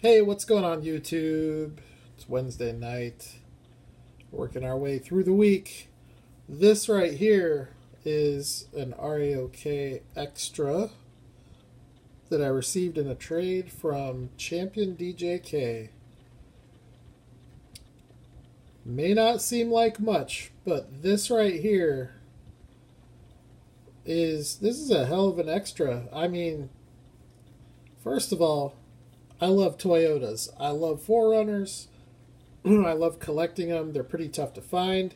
Hey, what's going on YouTube? It's Wednesday night. Working our way through the week. This right here is an REOK Extra that I received in a trade from Championdjk. May not seem like much, but this right here is a hell of an extra. I mean, first of all, I love Toyotas. I love 4Runners. I love collecting them. They're pretty tough to find.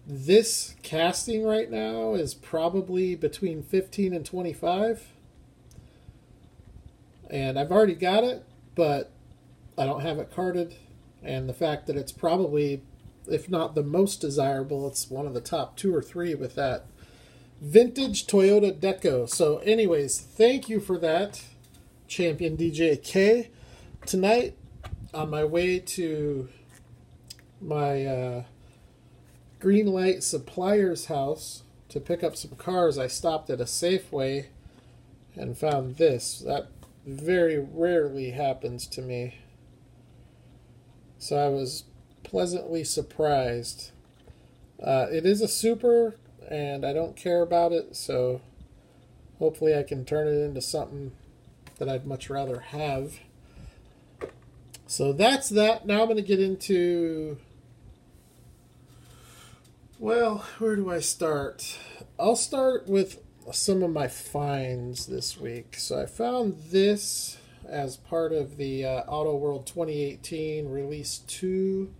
This casting right now is probably between 15 and 25. And I've already got it, but I don't have it carded. And the fact that it's probably, if not the most desirable, it's one of the top 2 or 3 with that vintage Toyota Deco. So anyways, thank you for that, Championdjk. Tonight, on my way to my green light supplier's house to pick up some cars, I stopped at a Safeway and found this. That very rarely happens to me. So I was pleasantly surprised. It is a super, and I don't care about it, so hopefully I can turn it into something that I'd much rather have. So that's that. Now I'm going to get into, well, where do I start? I'll start with some of my finds this week. So I found this as part of the Auto World 2018 Release 2.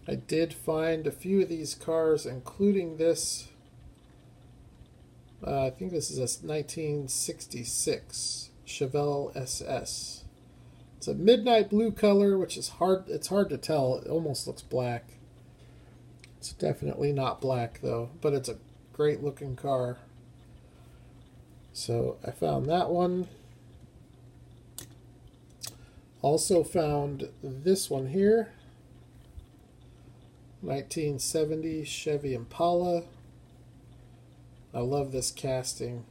I did find a few of these cars, including this. I think this is a 1966 Chevelle SS. It's a midnight blue color, which is hard. It's hard to tell. It almost looks black. It's definitely not black though, but it's a great looking car. So I found that one. Also found this one here. 1970 Chevy Impala. I love this casting.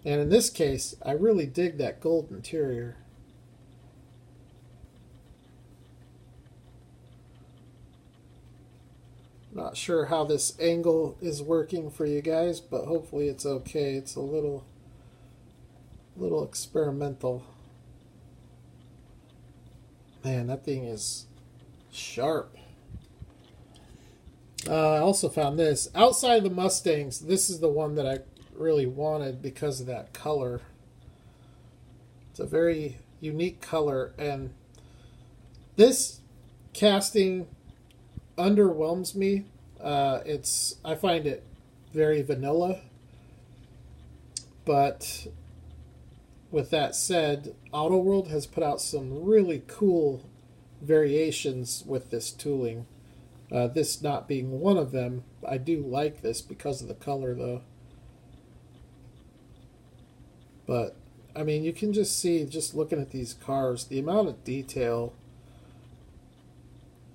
And in this case, I really dig that gold interior. Not sure how this angle is working for you guys, but hopefully it's okay. It's a little experimental. Man, that thing is sharp. I also found this. Outside of the Mustangs, this is the one that I really wanted because of that color. It's a very unique color, and this casting underwhelms me. I find it very vanilla, but with that said, Auto World has put out some really cool variations with this tooling. This not being one of them. I do like this because of the color though. But, I mean, you can just see, just looking at these cars, the amount of detail,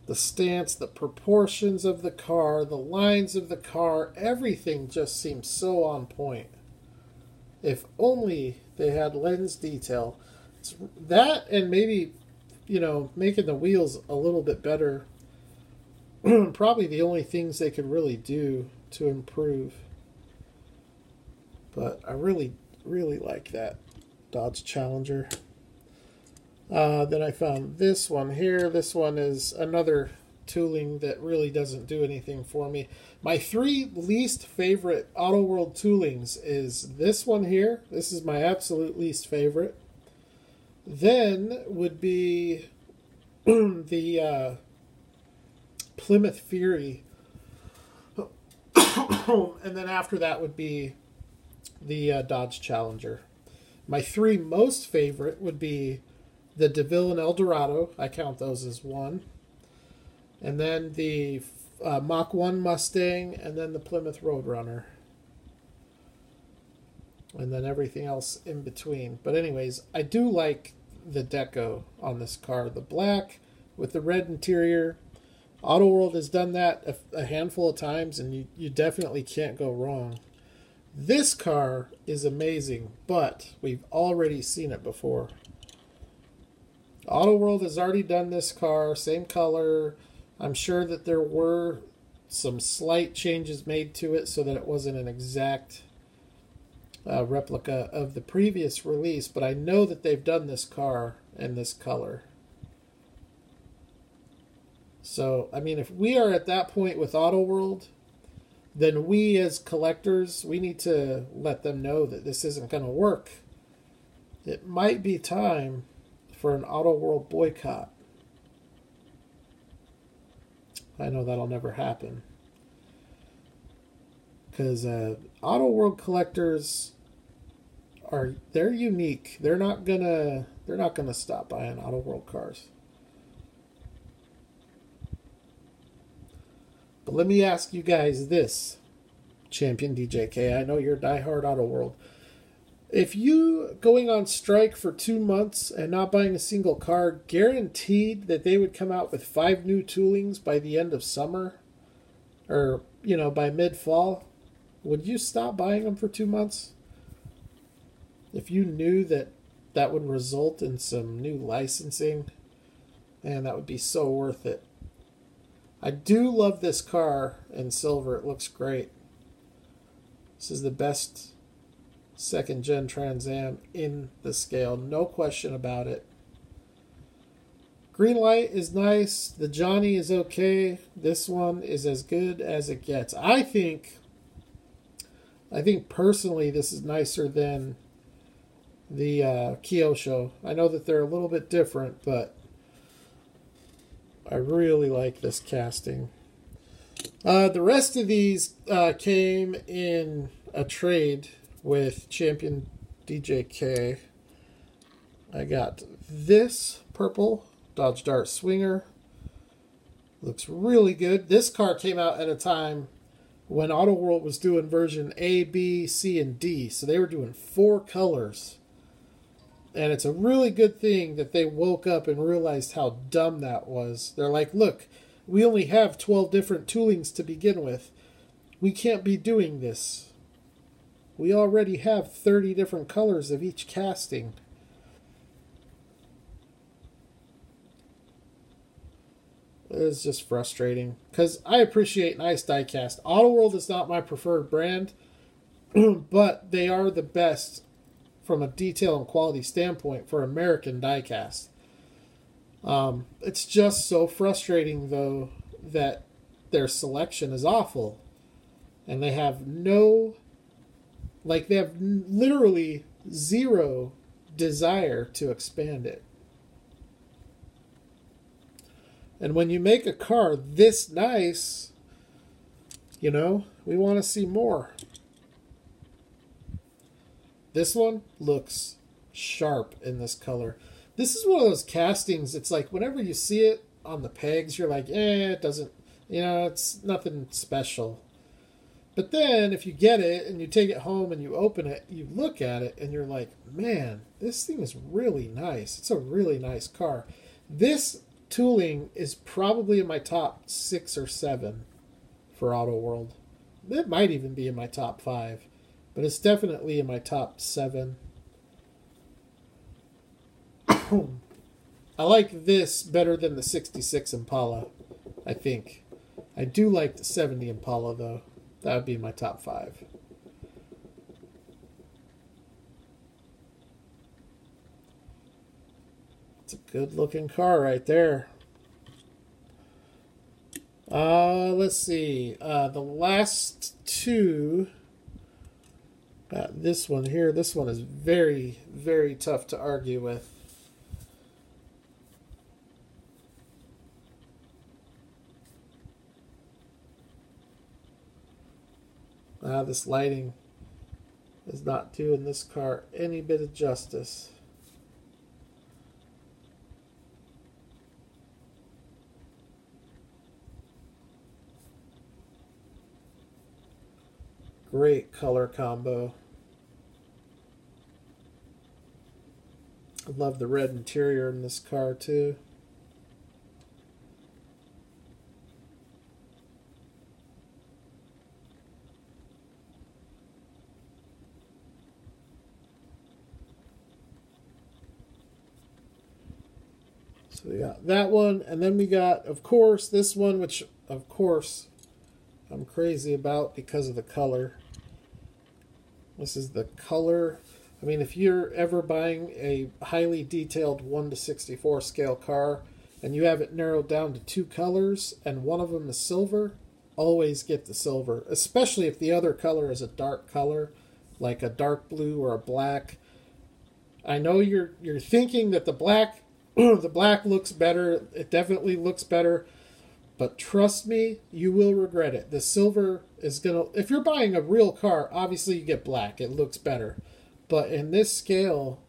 the stance, the proportions of the car, the lines of the car, everything just seems so on point. If only they had lens detail. It's that and maybe, you know, making the wheels a little bit better. Probably the only things they could really do to improve. But I really like that Dodge Challenger. Then I found this one here. This one is another tooling that really doesn't do anything for me. My 3 least favorite Auto World toolings is this one here. This is my absolute least favorite. Then would be the Plymouth Fury. And then after that would be the Dodge Challenger. My 3 most favorite would be the DeVille and Eldorado. I count those as 1. And then the Mach 1 Mustang, and then the Plymouth Roadrunner. And then everything else in between. But anyways, I do like the deco on this car. The black with the red interior. Auto World has done that a handful of times, and you definitely can't go wrong. This car is amazing, but we've already seen it before. Auto World has already done this car, same color. I'm sure that there were some slight changes made to it so that it wasn't an exact replica of the previous release, but I know that they've done this car in this color. So, I mean, if we are at that point with Auto World, then we as collectors, we need to let them know that this isn't going to work. It might be time for an Auto World boycott. I know that'll never happen. Because Auto World collectors they're unique. They're not gonna stop buying Auto World cars. But let me ask you guys this, Championdjk. I know you're diehard Auto World. If you going on strike for 2 months and not buying a single car, guaranteed that they would come out with 5 new toolings by the end of summer, or by mid-fall, would you stop buying them for 2 months? If you knew that that would result in some new licensing, man, that would be so worth it. I do love this car in silver. It looks great. This is the best second-gen Trans Am in the scale. No question about it. Green light is nice. The Johnny is okay. This one is as good as it gets. I think personally this is nicer than the Kyosho. I know that they're a little bit different, but I really like this casting. The rest of these came in a trade with Championdjk. I got this purple Dodge Dart Swinger. Looks really good. This car came out at a time when Auto World was doing version A, B, C, and D. So they were doing 4 colors. And it's a really good thing that they woke up and realized how dumb that was. They're like, look, we only have 12 different toolings to begin with. We can't be doing this. We already have 30 different colors of each casting. It's just frustrating. Because I appreciate nice diecast. Auto World is not my preferred brand. But they are the best from a detail and quality standpoint for American diecast. It's just so frustrating, though, that their selection is awful. And they have they have literally zero desire to expand it. And when you make a car this nice, we want to see more. This one looks sharp in this color. This is one of those castings, it's like whenever you see it on the pegs, you're like, it doesn't, it's nothing special. But then if you get it and you take it home and you open it, you look at it and you're like, man, this thing is really nice. It's a really nice car. This tooling is probably in my top 6 or 7 for Auto World. It might even be in my top 5. But it's definitely in my top 7. I like this better than the 66 Impala, I think. I do like the 70 Impala, though. That would be my top 5. It's a good-looking car right there. Let's see. The last 2... this one here, this one is very, very tough to argue with. This lighting is not doing this car any bit of justice. Great color combo. I love the red interior in this car too. So we got that one, and then we got, of course, this one, which, of course, I'm crazy about because of the color. This is the color. I mean, if you're ever buying a highly detailed 1/64 scale car and you have it narrowed down to 2 colors and one of them is silver, always get the silver, especially if the other color is a dark color, like a dark blue or a black. I know you're thinking that the black the black looks better. It definitely looks better. But trust me, you will regret it. The silver is going to... If you're buying a real car, obviously you get black. It looks better. But in this scale,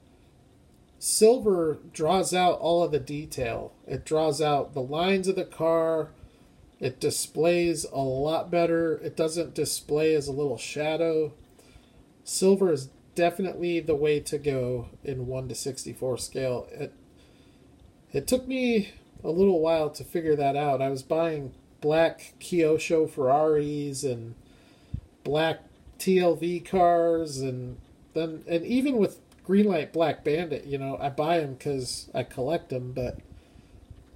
silver draws out all of the detail. It draws out the lines of the car. It displays a lot better. It doesn't display as a little shadow. Silver is definitely the way to go in 1/64 scale. It took me a little while to figure that out. I was buying black Kyosho Ferraris and black TLV cars, and even with Greenlight Black Bandit, you know, I buy them because I collect them, but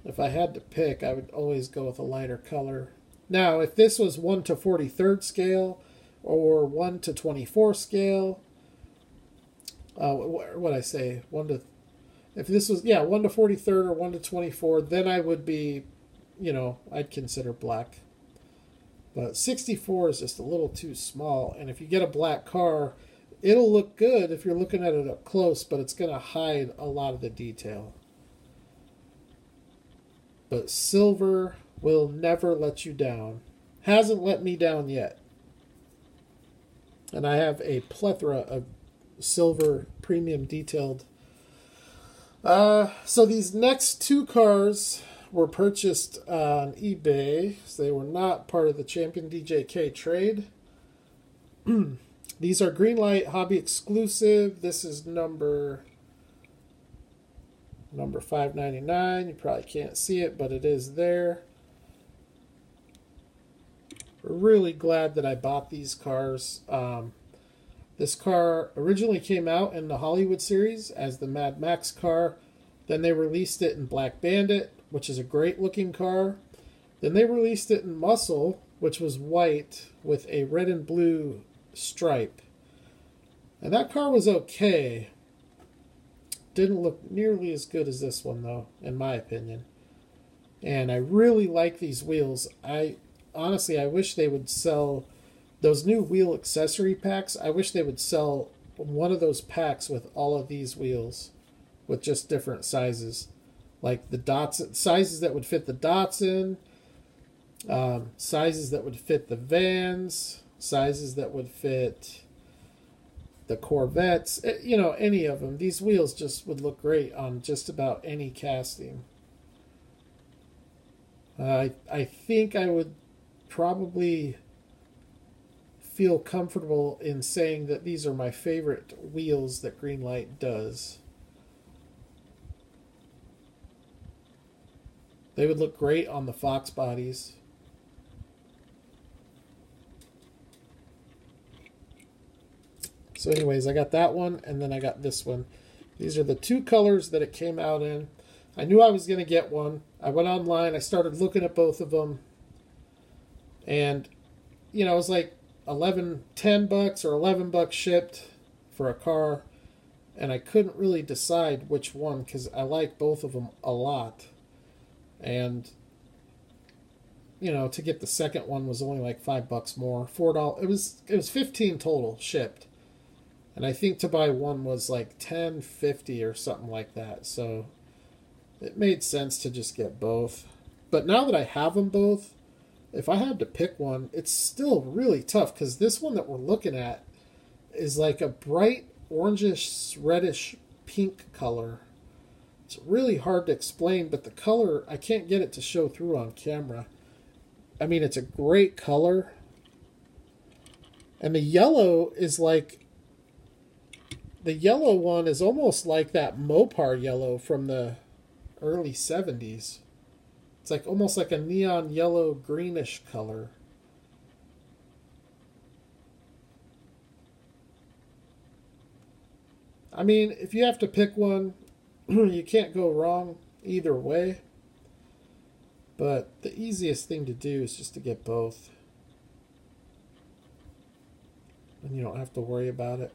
if I had to pick, I would always go with a lighter color. Now, if this was 1/43 scale or 1/24 scale, what I say, if this was, 1/43 or 1/24, then I would be, you know, I'd consider black. But 64 is just a little too small, and if you get a black car, it'll look good if you're looking at it up close, but it's going to hide a lot of the detail. But silver will never let you down. Hasn't let me down yet. And I have a plethora of silver premium detailed. So these next 2 cars were purchased on eBay. So they were not part of the Championdjk trade. These are Greenlight Hobby exclusive. This is number 599. You probably can't see it, but it is there. We're really glad that I bought these cars. This car originally came out in the Hollywood series as the Mad Max car. Then they released it in Black Bandit, which is a great looking car. Then they released it in Muscle, which was white with a red and blue stripe. And that car was okay. Didn't look nearly as good as this one, though, in my opinion. And I really like these wheels. Honestly, I wish they would sell those new wheel accessory packs. I wish they would sell one of those packs with all of these wheels with just different sizes. Like the Datsun, sizes that would fit the Datsun, sizes that would fit the vans, sizes that would fit the Corvettes, you know, any of them. These wheels just would look great on just about any casting. I think I would probably feel comfortable in saying that these are my favorite wheels that Greenlight does. They would look great on the Fox bodies. So anyways, I got that one, and then I got this one. These are the 2 colors that it came out in. I knew I was going to get one. I went online. I started looking at both of them. And, you know, it was like $10 or $11 shipped for a car. And I couldn't really decide which one because I like both of them a lot. And, you know, to get the second one was only like $5 more. $4. It was $15 total shipped. And I think to buy one was like $10.50 or something like that. So it made sense to just get both. But now that I have them both, if I had to pick one, it's still really tough because this one that we're looking at is like a bright orangish, reddish pink color. It's really hard to explain, but the color, I can't get it to show through on camera. I mean, it's a great color. And the yellow is like... The yellow one is almost like that Mopar yellow from the early 70s. It's like almost like a neon yellow greenish color. I mean, if you have to pick one, you can't go wrong. either way. But the easiest thing to do is just to get both. And you don't have to worry about it.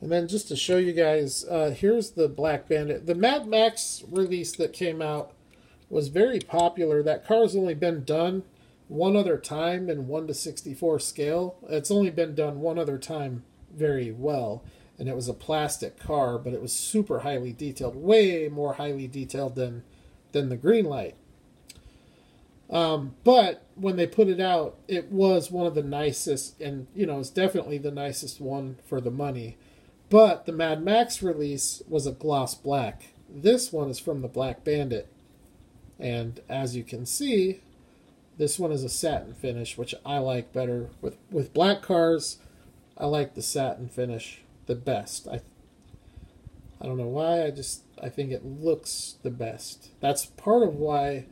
And then just to show you guys, here's the Black Bandit. The Mad Max release that came out was very popular. That car's only been done one other time in 1:64 scale. It's only been done one other time very well. And it was a plastic car, but it was super highly detailed. Way more highly detailed than the Greenlight. But when they put it out, it was one of the nicest. And, you know, it's definitely the nicest one for the money. But the Mad Max release was a gloss black. This one is from the Black Bandit. And as you can see, this one is a satin finish, which I like better. With black cars, I like the satin finish the best. I don't know why, I think it looks the best. That's part of why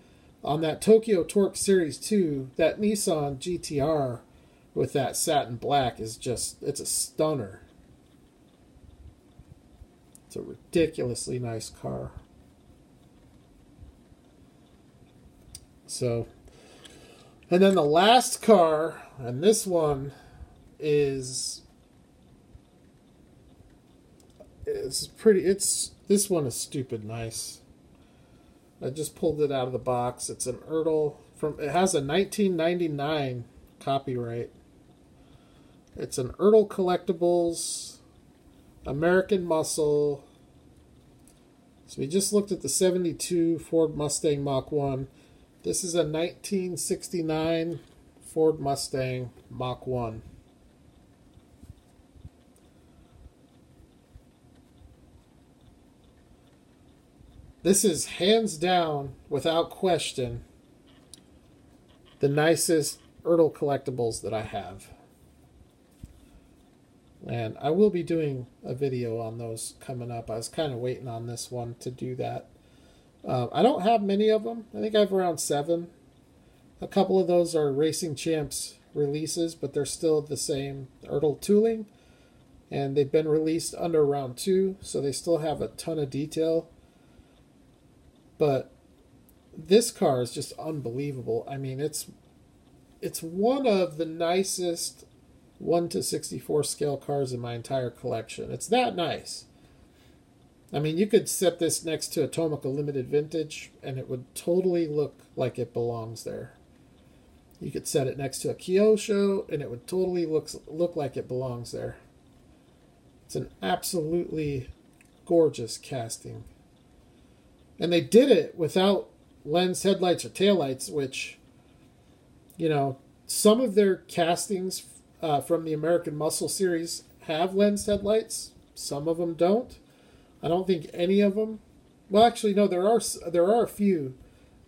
on that Tokyo Torque Series 2, that Nissan GTR with that satin black is just, it's a stunner. It's a ridiculously nice car. So, and then the last car, and this one is this one is stupid nice. I just pulled it out of the box. It's an Ertl it has a 1999 copyright. It's an Ertl Collectibles American Muscle. So we just looked at the 72 Ford Mustang Mach 1. This is a 1969 Ford Mustang Mach 1. This is hands down, without question, the nicest Ertl Collectibles that I have. And I will be doing a video on those coming up. I was kind of waiting on this one to do that. I don't have many of them. I think I have around 7. A couple of those are Racing Champs releases, but they're still the same Ertl tooling. And they've been released under round 2, so they still have a ton of detail. But this car is just unbelievable. I mean, it's one of the nicest 1:64 scale cars in my entire collection. It's that nice. I mean, you could set this next to a Tomica Limited Vintage, and it would totally look like it belongs there. You could set it next to a Kyosho, and it would totally look like it belongs there. It's an absolutely gorgeous casting. And they did it without lens headlights or taillights, which, you know, some of their castings from the American Muscle series have lens headlights. Some of them don't. I don't think any of them. Well, actually, no, there are a few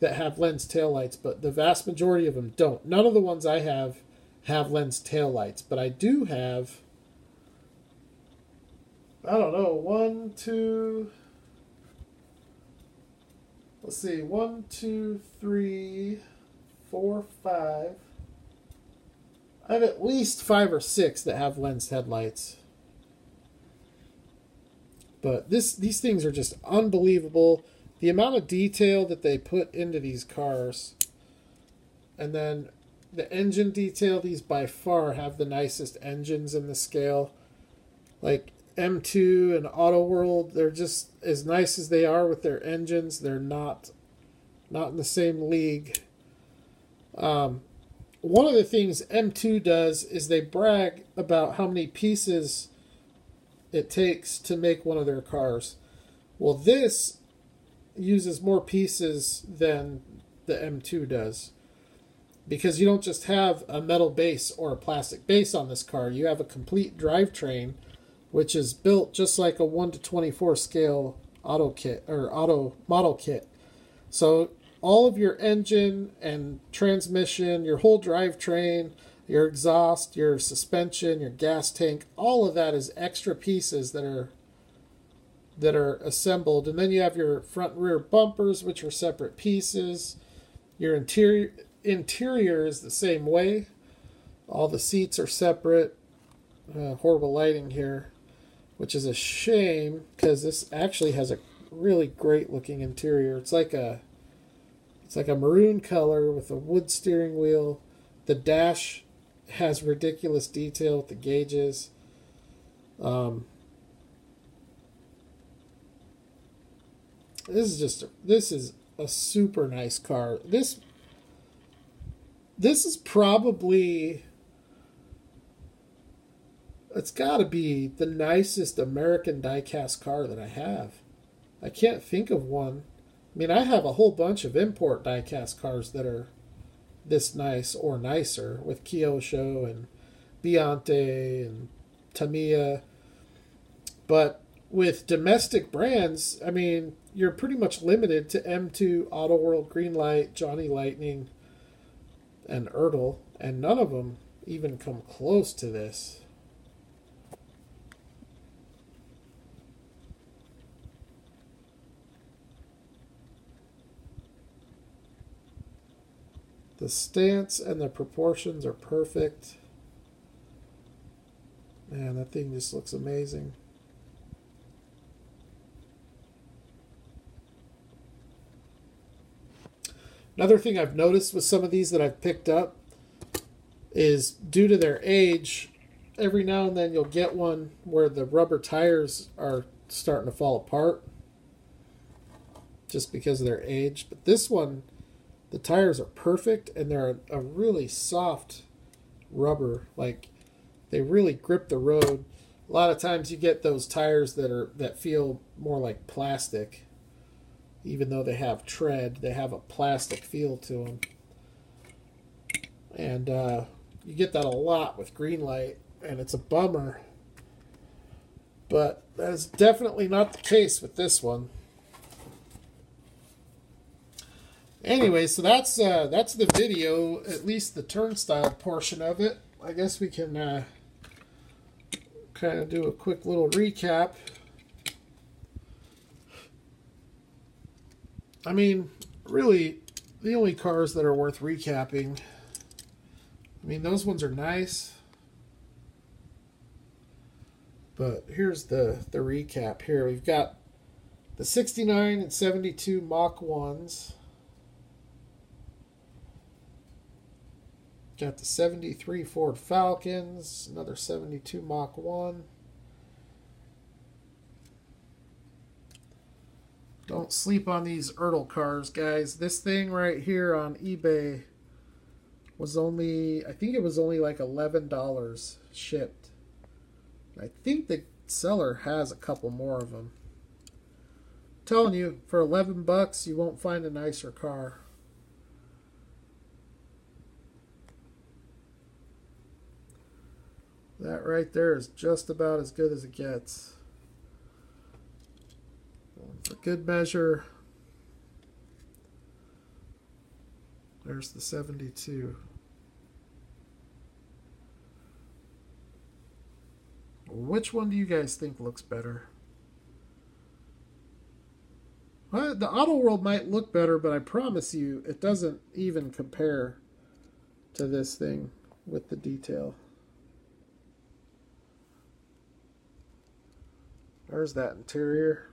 that have lens taillights, but the vast majority of them don't. None of the ones I have lens taillights, but I do have, I don't know, 1, 2... Let's see, 1, 2, 3, 4, 5. I have at least 5 or 6 that have lens headlights. But these things are just unbelievable. The amount of detail that they put into these cars. And then the engine detail, these by far have the nicest engines in the scale. Like M2 and Auto World, they're just as nice as they are with their engines. They're not in the same league. One of the things M2 does is they brag about how many pieces it takes to make one of their cars. Well, this uses more pieces than the M2 does, because you don't just have a metal base or a plastic base on this car. You have a complete drivetrain, which is built just like a 1:24 scale auto kit or auto model kit. So all of your engine and transmission, your whole drivetrain, your exhaust, your suspension, your gas tank, all of that is extra pieces that are assembled. And then you have your front and rear bumpers, which are separate pieces. Your interior is the same way. All the seats are separate. Horrible lighting here, which is a shame because this actually has a really great looking interior. It's like a maroon color with a wood steering wheel. The dash has ridiculous detail with the gauges. This is a super nice car. This is probably, it's got to be the nicest American diecast car that I have. I can't think of one. I mean, I have a whole bunch of import diecast cars that are this nice or nicer with Kyosho and Biante and Tamiya. But with domestic brands, I mean, you're pretty much limited to M2, Auto World, Greenlight, Johnny Lightning, and Ertl, and none of them even come close to this. The stance and the proportions are perfect. Man, that thing just looks amazing. Another thing I've noticed with some of these that I've picked up is due to their age, every now and then you'll get one where the rubber tires are starting to fall apart just because of their age. But this one, the tires are perfect and they're a really soft rubber. Like, they really grip the road. A lot of times you get those tires that feel more like plastic. Even though they have tread, they have a plastic feel to them. And you get that a lot with Greenlight, and it's a bummer. But that is definitely not the case with this one. Anyway, so that's the video, at least the turnstile portion of it. I guess we can kind of do a quick little recap. I mean, really, the only cars that are worth recapping, I mean, those ones are nice. But here's the recap here. We've got the 69 and 72 Mach 1s. Got the 73 Ford Falcons, another 72 Mach 1. Don't sleep on these Ertl cars, guys. This thing right here on eBay was only, I think it was only like $11 shipped. I think the seller has a couple more of them. I'm telling you, for 11 bucks, you won't find a nicer car. That right there is just about as good as it gets. For good measure, there's the 72. Which one do you guys think looks better? Well, the Auto World might look better, but I promise you it doesn't even compare to this thing with the detail. There's that interior.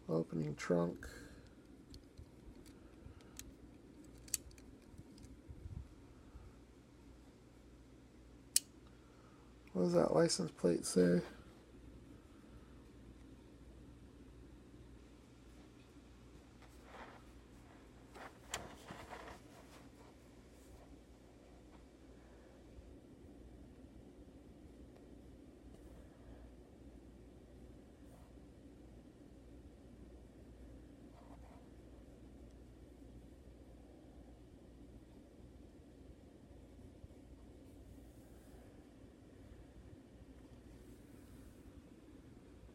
Opening trunk. What does that license plate say?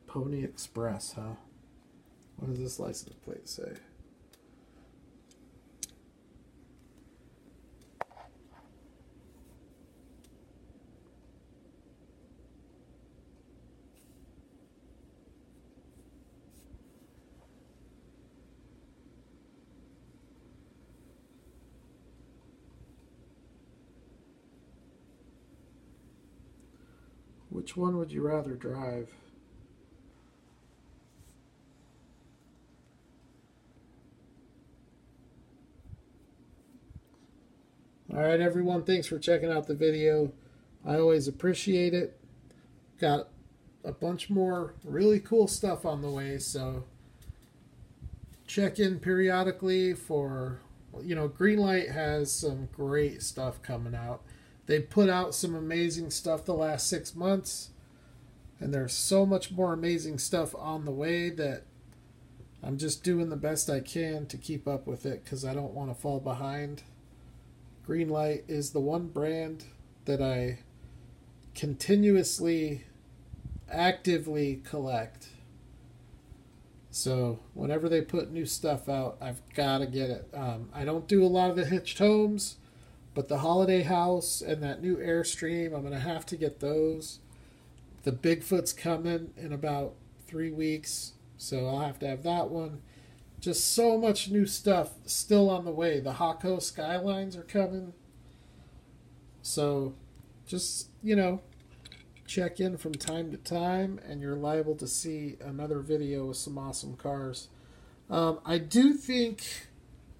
Pony Express, huh? What does this license plate say? Which one would you rather drive? Alright everyone, thanks for checking out the video. I always appreciate it. Got a bunch more really cool stuff on the way, so check in periodically for, you know, Greenlight has some great stuff coming out. They put out some amazing stuff the last 6 months, and there's so much more amazing stuff on the way that I'm just doing the best I can to keep up with it because I don't want to fall behind. Greenlight is the one brand that I continuously, actively collect. So whenever they put new stuff out, I've got to get it. I don't do a lot of the hitched homes, but the Holiday House and that new Airstream, I'm going to have to get those. The Bigfoot's coming in about 3 weeks, so I'll have to have that one. Just so much new stuff still on the way. The Hako Skylines are coming. So just, you know, check in from time to time and you're liable to see another video with some awesome cars. I do think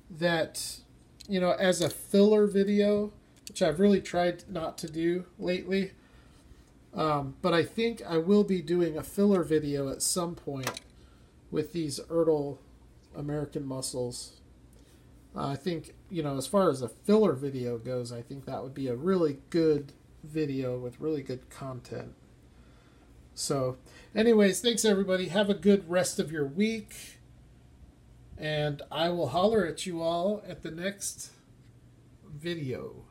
that, you know, as a filler video, which I've really tried not to do lately, but I think I will be doing a filler video at some point with these Ertl American Muscles. I think, you know, as far as a filler video goes, I think that would be a really good video with really good content. So, anyways, thanks everybody. Have a good rest of your week. And I will holler at you all at the next video.